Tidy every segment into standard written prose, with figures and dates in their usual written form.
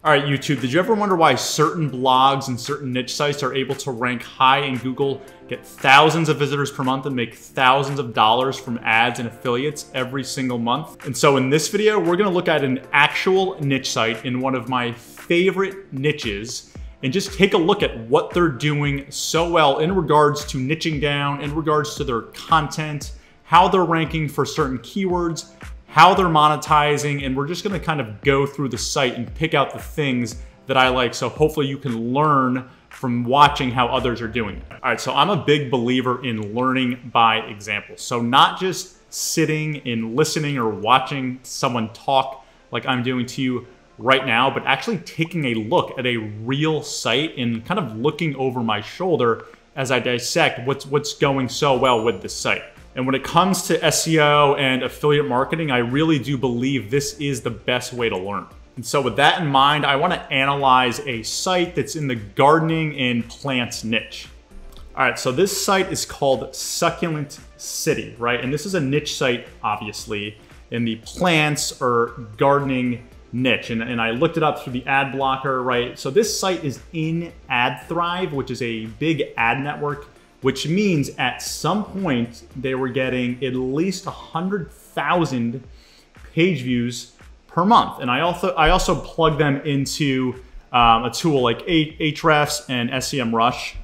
All right, YouTube, did you ever wonder why certain blogs and certain niche sites are able to rank high in Google, get thousands of visitors per month, and make thousands of dollars from ads and affiliates every single month? And so in this video, we're gonna look at an actual niche site in one of my favorite niches and just take a look at what they're doing so well in regards to niching down, in regards to their content, how they're ranking for certain keywords, how they're monetizing, and we're just gonna kind of go through the site and pick out the things that I like, so hopefully you can learn from watching how others are doing it. All right, so I'm a big believer in learning by example. So not just sitting and listening or watching someone talk like I'm doing to you right now, but actually taking a look at a real site and kind of looking over my shoulder as I dissect what's going so well with this site. And when it comes to SEO and affiliate marketing, I really do believe this is the best way to learn. And so with that in mind, I want to analyze a site that's in the gardening and plants niche. All right, so this site is called Succulent City, right? And this is a niche site, obviously, in the plants or gardening niche. And I looked it up through the ad blocker, right? So this site is in AdThrive, which is a big ad network, which means at some point they were getting at least 100,000 page views per month. And I also plug them into a tool like Ahrefs and SEMrush,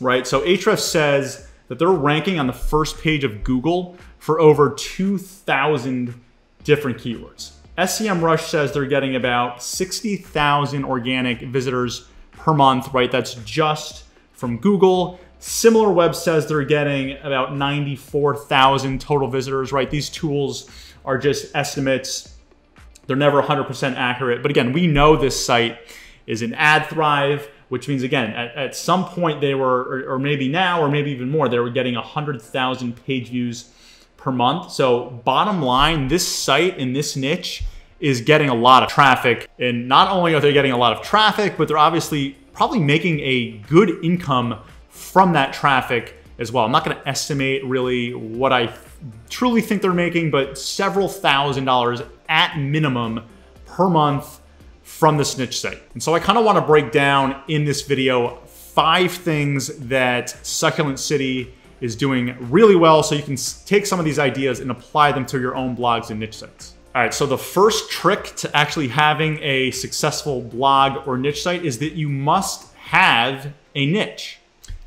right? So Ahrefs says that they're ranking on the first page of Google for over 2,000 different keywords. SEMrush says they're getting about 60,000 organic visitors per month, right? That's just from Google. SimilarWeb says they're getting about 94,000 total visitors, right? These tools are just estimates. They're never 100% accurate. But again, we know this site is in AdThrive, which means, again, at some point they were, or maybe now, or maybe even more, they were getting 100,000 page views per month. So bottom line, this site in this niche is getting a lot of traffic. And not only are they getting a lot of traffic, but they're obviously probably making a good income from that traffic as well. I'm not gonna estimate really what I truly think they're making, but several $1,000s at minimum per month from this niche site. And so I kind of want to break down in this video 5 things that Succulent City is doing really well so you can take some of these ideas and apply them to your own blogs and niche sites. All right, so the first trick to actually having a successful blog or niche site is that you must have a niche.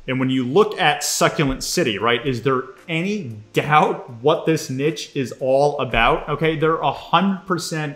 And when you look at Succulent City, right, is there any doubt what this niche is all about? Okay, they're 100%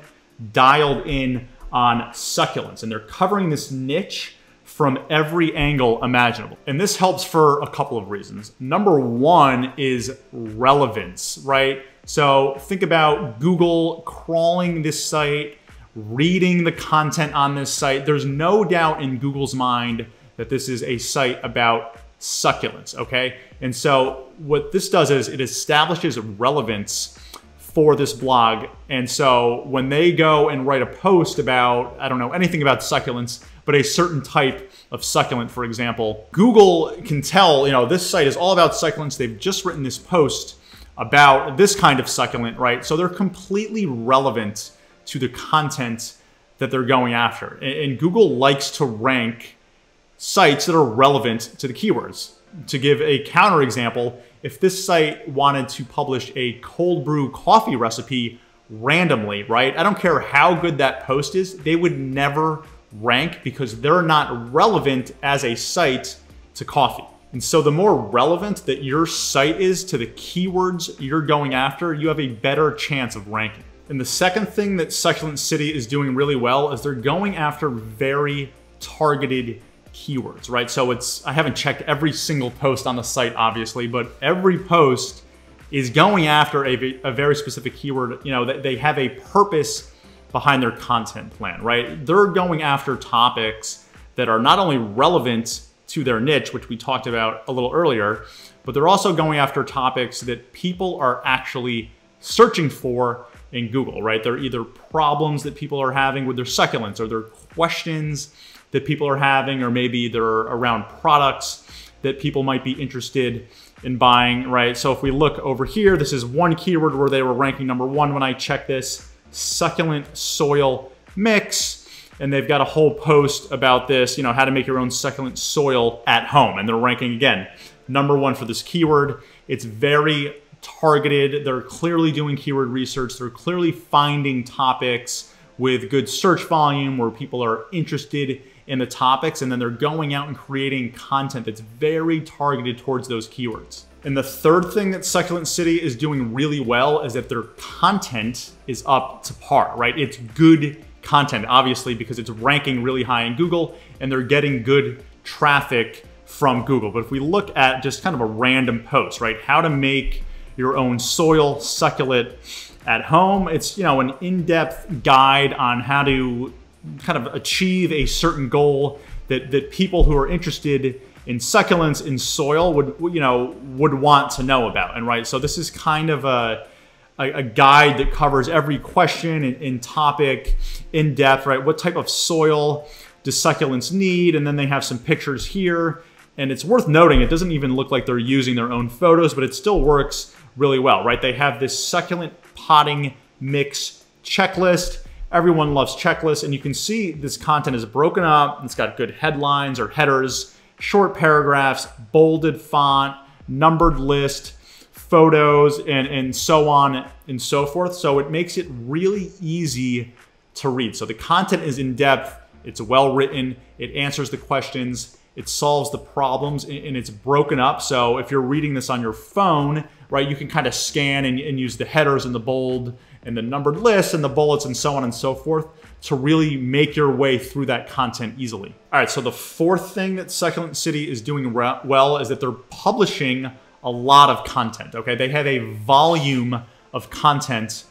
dialed in on succulents, and they're covering this niche from every angle imaginable. And this helps for a couple of reasons. Number one is relevance, right? So think about Google crawling this site, reading the content on this site. There's no doubt in Google's mind that this is a site about succulents, okay? And so what this does is it establishes relevance for this blog. And so when they go and write a post about, I don't know anything about succulents, but a certain type of succulent, for example, Google can tell, you know, this site is all about succulents. They've just written this post about this kind of succulent, right? So they're completely relevant to the content that they're going after. And Google likes to rank sites that are relevant to the keywords. To give a counterexample, if this site wanted to publish a cold brew coffee recipe randomly, right? I don't care how good that post is, they would never rank because they're not relevant as a site to coffee. And so the more relevant that your site is to the keywords you're going after, you have a better chance of ranking. And the second thing that Succulent City is doing really well is they're going after very targeted keywords, right? So I haven't checked every single post on the site, obviously, but every post is going after a very specific keyword. You know, they have a purpose behind their content plan, right? They're going after topics that are not only relevant to their niche, which we talked about a little earlier, but they're also going after topics that people are actually searching for in Google, right? They're either problems that people are having with their succulents, or they're questions that people are having, or maybe they're around products that people might be interested in buying, right? So if we look over here, this is one keyword where they were ranking #1 when I checked this, succulent soil mix. and they've got a whole post about this, you know, how to make your own succulent soil at home. And they're ranking, again, #1 for this keyword. It's very targeted. They're clearly doing keyword research. They're clearly finding topics with good search volume where people are interested in the topics, and then they're going out and creating content that's very targeted towards those keywords. And the third thing that Succulent City is doing really well is that their content is up to par, right? It's good content, obviously, because it's ranking really high in Google and they're getting good traffic from Google. But if we look at just kind of a random post, right? How to make your own soil succulent at home. It's, you know, an in-depth guide on how to kind of achieve a certain goal that people who are interested in succulents in soil would want to know about. And right, so this is kind of a guide that covers every question and topic in depth, right? What type of soil do succulents need? And then they have some pictures here. And it's worth noting, it doesn't even look like they're using their own photos, but it still works really well, right? They have this succulent potting mix checklist. Everyone loves checklists, and you can see this content is broken up. It's got good headlines or headers, short paragraphs, bolded font, numbered list, photos, and so on and so forth. So it makes it really easy to read. So the content is in depth, it's well written, it answers the questions, it solves the problems, and it's broken up. So if you're reading this on your phone, right, you can kind of scan and use the headers and the bold and the numbered lists and the bullets and so on and so forth to really make your way through that content easily. All right, so the fourth thing that Succulent City is doing well is that they're publishing a lot of content, okay? They have a volume of content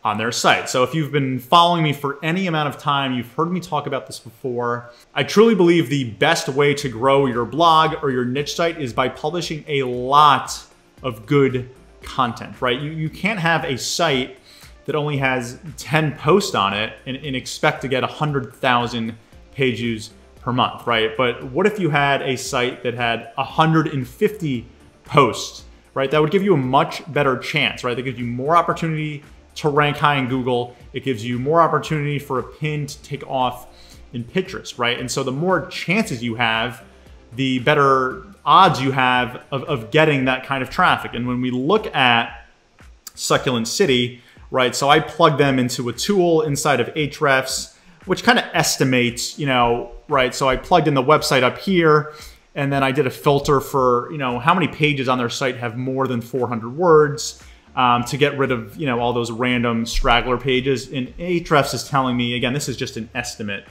on their site. So if you've been following me for any amount of time, you've heard me talk about this before. I truly believe the best way to grow your blog or your niche site is by publishing a lot of good content, right? You can't have a site that only has 10 posts on it and expect to get 100,000 page views per month, right? But what if you had a site that had 150 posts, right? That would give you a much better chance, right? That gives you more opportunity to rank high in Google. It gives you more opportunity for a pin to take off in Pinterest, right? And so the more chances you have, the better odds you have of getting that kind of traffic. And when we look at Succulent City, right, so I plugged them into a tool inside of Ahrefs, which kind of estimates, you know, right? So I plugged in the website up here, and then I did a filter for, you know, how many pages on their site have more than 400 words to get rid of, you know, all those random straggler pages. And Ahrefs is telling me, again, this is just an estimate,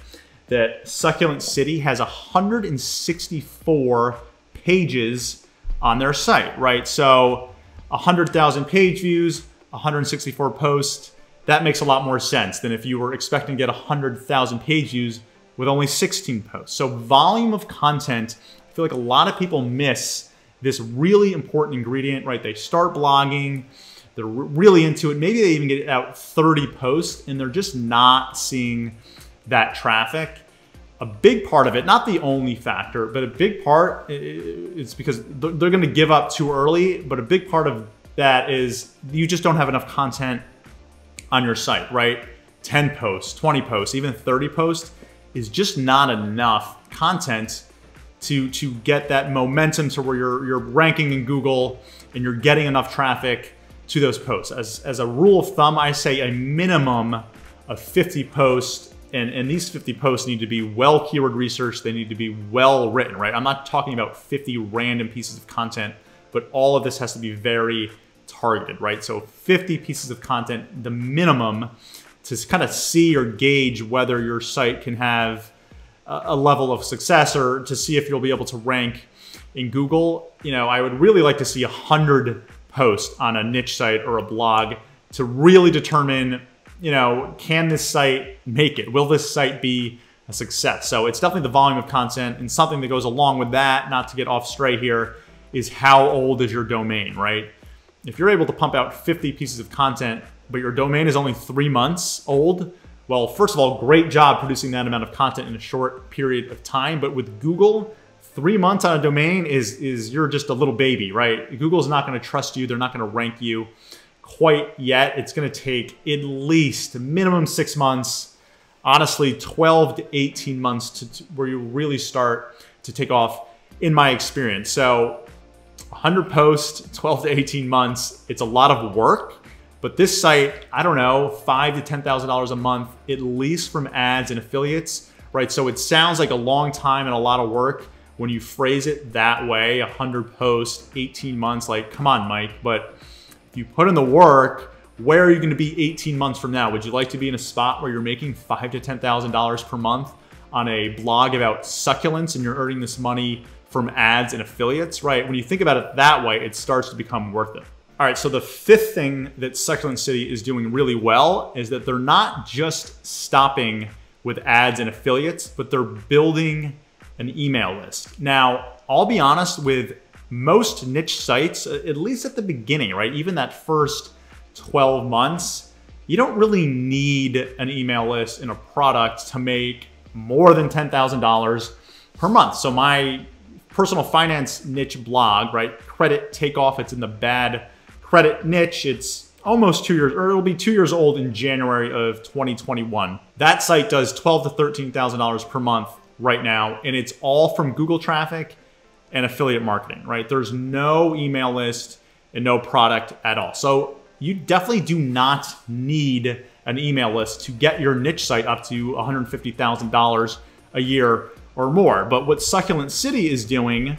that Succulent City has 164 pages on their site, right? So 100,000 page views, 164 posts, that makes a lot more sense than if you were expecting to get 100,000 page views with only 16 posts. So volume of content, I feel like a lot of people miss this really important ingredient, right? They start blogging, they're really into it. Maybe they even get out 30 posts and they're just not seeing that traffic. A big part of it, not the only factor, but a big part is because they're gonna give up too early, but a big part of that is you just don't have enough content on your site, right? 10 posts, 20 posts, even 30 posts is just not enough content to get that momentum to where you're ranking in Google and you're getting enough traffic to those posts. As a rule of thumb, I say a minimum of 50 posts, and these 50 posts need to be well keyword researched, they need to be well written, right? I'm not talking about 50 random pieces of content, but all of this has to be very targeted, right? So 50 pieces of content, the minimum, to kind of see or gauge whether your site can have a level of success or to see if you'll be able to rank in Google. You know, I would really like to see 100 posts on a niche site or a blog to really determine, you know, can this site make it? Will this site be a success? So it's definitely the volume of content, and something that goes along with that, not to get off straight here, is how old is your domain, right? If you're able to pump out 50 pieces of content, but your domain is only 3 months old, well, first of all, great job producing that amount of content in a short period of time. But with Google, 3 months on a domain is you're just a little baby, right? Google's not gonna trust you. They're not gonna rank you quite yet. It's gonna take at least minimum 6 months honestly 12 to 18 months to where you really start to take off, in my experience. So 100 posts, 12 to 18 months, it's a lot of work. But this site, I don't know, $5,000 to $10,000 a month, at least from ads and affiliates, right? So it sounds like a long time and a lot of work when you phrase it that way, 100 posts, 18 months, like, come on, Mike. But if you put in the work, where are you gonna be 18 months from now? Would you like to be in a spot where you're making $5,000 to $10,000 per month on a blog about succulents and you're earning this money from ads and affiliates, right? When you think about it that way, it starts to become worth it. All right, so the fifth thing that Succulent City is doing really well is that they're not just stopping with ads and affiliates, but they're building an email list. Now, I'll be honest, with most niche sites, at least at the beginning, right? Even that first 12 months, you don't really need an email list in a product to make more than $10,000 per month. So my personal finance niche blog, right? Credit Takeoff, it's in the bad credit niche. It's almost 2 years, or it'll be 2 years old in January of 2021. That site does $12,000 to $13,000 per month right now, and it's all from Google traffic and affiliate marketing, right? There's no email list and no product at all. So you definitely do not need an email list to get your niche site up to $150,000 a year or more. But what Succulent City is doing,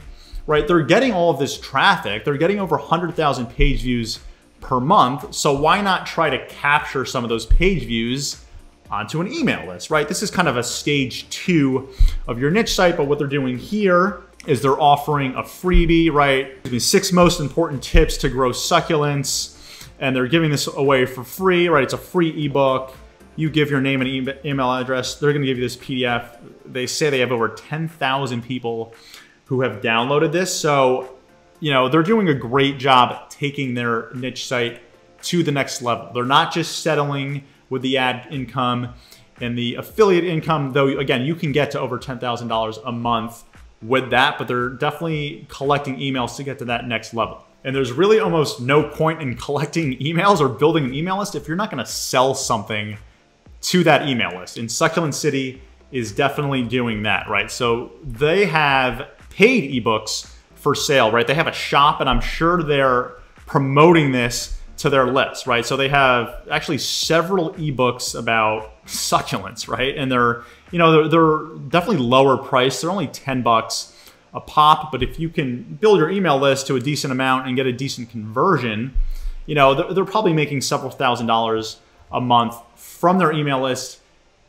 right, they're getting all of this traffic. They're getting over 100,000 page views per month. So why not try to capture some of those page views onto an email list, right? This is kind of a stage 2 of your niche site, but what they're doing here is they're offering a freebie, right? The 6 most important tips to grow succulents, and they're giving this away for free, right? It's a free ebook. You give your name and email address, they're gonna give you this PDF. They say they have over 10,000 people who have downloaded this. So, you know, they're doing a great job taking their niche site to the next level. They're not just settling with the ad income and the affiliate income, though, again, you can get to over $10,000 a month with that, but they're definitely collecting emails to get to that next level. And there's really almost no point in collecting emails or building an email list if you're not gonna sell something to that email list. And Succulent City is definitely doing that, right? So they have paid ebooks for sale, right? They have a shop, and I'm sure they're promoting this to their list, right? So they have actually several ebooks about succulents, right? And they're, you know, they're definitely lower priced. They're only 10 bucks a pop, but if you can build your email list to a decent amount and get a decent conversion, you know, they're probably making several $1,000s a month from their email list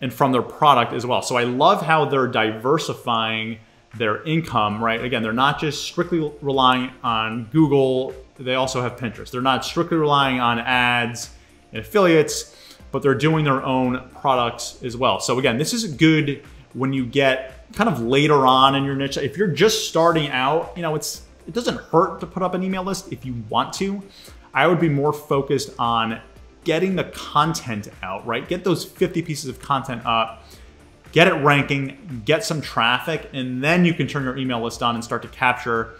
and from their product as well. So I love how they're diversifying their income, right? Again, they're not just strictly relying on Google. They also have Pinterest. They're not strictly relying on ads and affiliates, but they're doing their own products as well. So again, this is good when you get kind of later on in your niche. If you're just starting out, you know, it doesn't hurt to put up an email list if you want to. I would be more focused on getting the content out, right? Get those 50 pieces of content up, get it ranking, get some traffic, and then you can turn your email list on and start to capture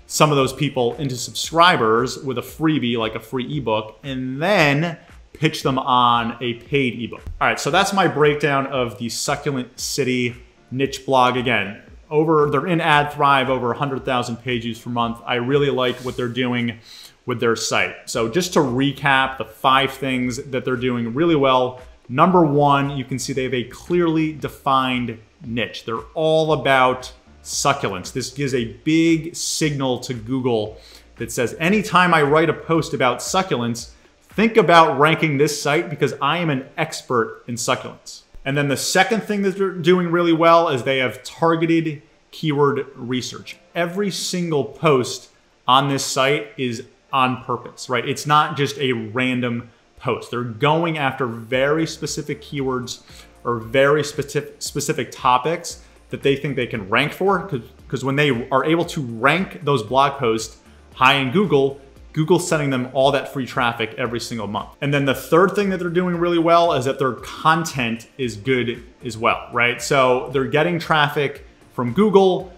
some of those people into subscribers with a freebie, like a free ebook, and then pitch them on a paid ebook. All right, so that's my breakdown of the Succulent City niche blog. Again, they're in AdThrive, over 100,000 page views per month. I really like what they're doing with their site. So just to recap the 5 things that they're doing really well. Number 1, you can see they have a clearly defined niche. They're all about succulents. This gives a big signal to Google that says, anytime I write a post about succulents, think about ranking this site because I am an expert in succulents. And then the second thing that they're doing really well is they have targeted keyword research. Every single post on this site is on purpose, right? It's not just a random post. They're going after very specific keywords or very specific topics that they think they can rank for, because when they are able to rank those blog posts high in Google, Google's sending them all that free traffic every single month. And then the third thing that they're doing really well is that their content is good as well, right? So they're getting traffic from Google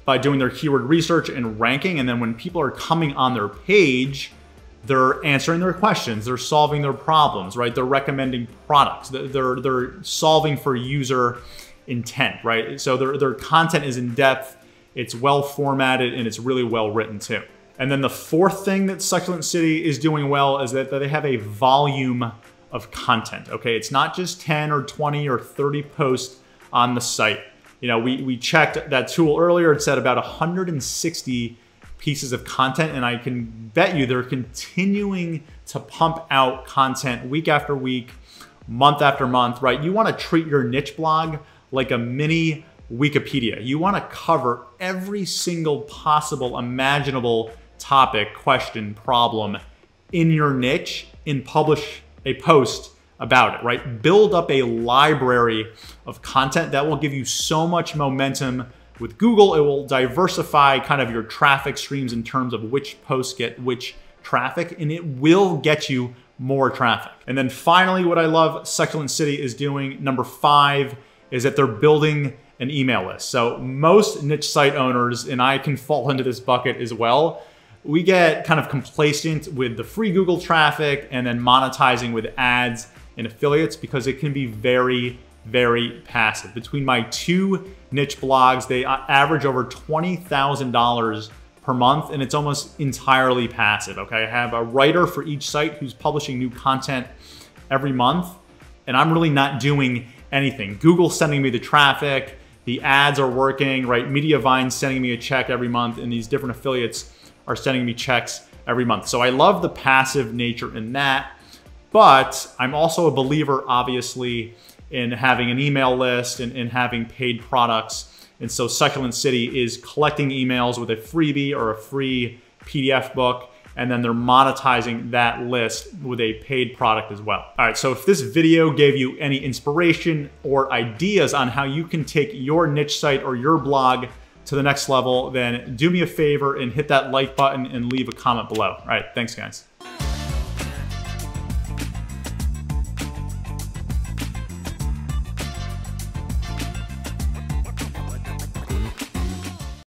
by doing their keyword research and ranking. And then when people are coming on their page, They're answering their questions. They're solving their problems, right? They're recommending products. They're solving for user intent, right? So their content is in depth, it's well formatted, and it's really well written too. And then the fourth thing that Succulent City is doing well is that they have a volume of content, okay? It's not just 10 or 20 or 30 posts on the site. You know, we checked that tool earlier. It said about 160 pieces of content, and I can bet you they're continuing to pump out content week after week, month after month, right? You want to treat your niche blog like a mini Wikipedia. You want to cover every single possible imaginable topic, question, problem in your niche and publish a post about it, right? Build up a library of content that will give you so much momentum with Google. It will diversify kind of your traffic streams in terms of which posts get which traffic, and it will get you more traffic. And then finally, what I love Succulent City is doing, number 5, is that they're building an email list. So most niche site owners, and I can fall into this bucket as well, we get kind of complacent with the free Google traffic and then monetizing with ads and affiliates because it can be very, very passive. Between my 2 niche blogs, they average over $20,000 per month, and it's almost entirely passive, okay? I have a writer for each site who's publishing new content every month, and I'm really not doing anything. Google's sending me the traffic, the ads are working, right? Mediavine's sending me a check every month, and these different affiliates are sending me checks every month. So I love the passive nature in that, but I'm also a believer, obviously, in having an email list and having paid products. And so Succulent City is collecting emails with a freebie or a free PDF book, and then they're monetizing that list with a paid product as well. All right, so if this video gave you any inspiration or ideas on how you can take your niche site or your blog to the next level, then do me a favor and hit that like button and leave a comment below. All right, thanks guys.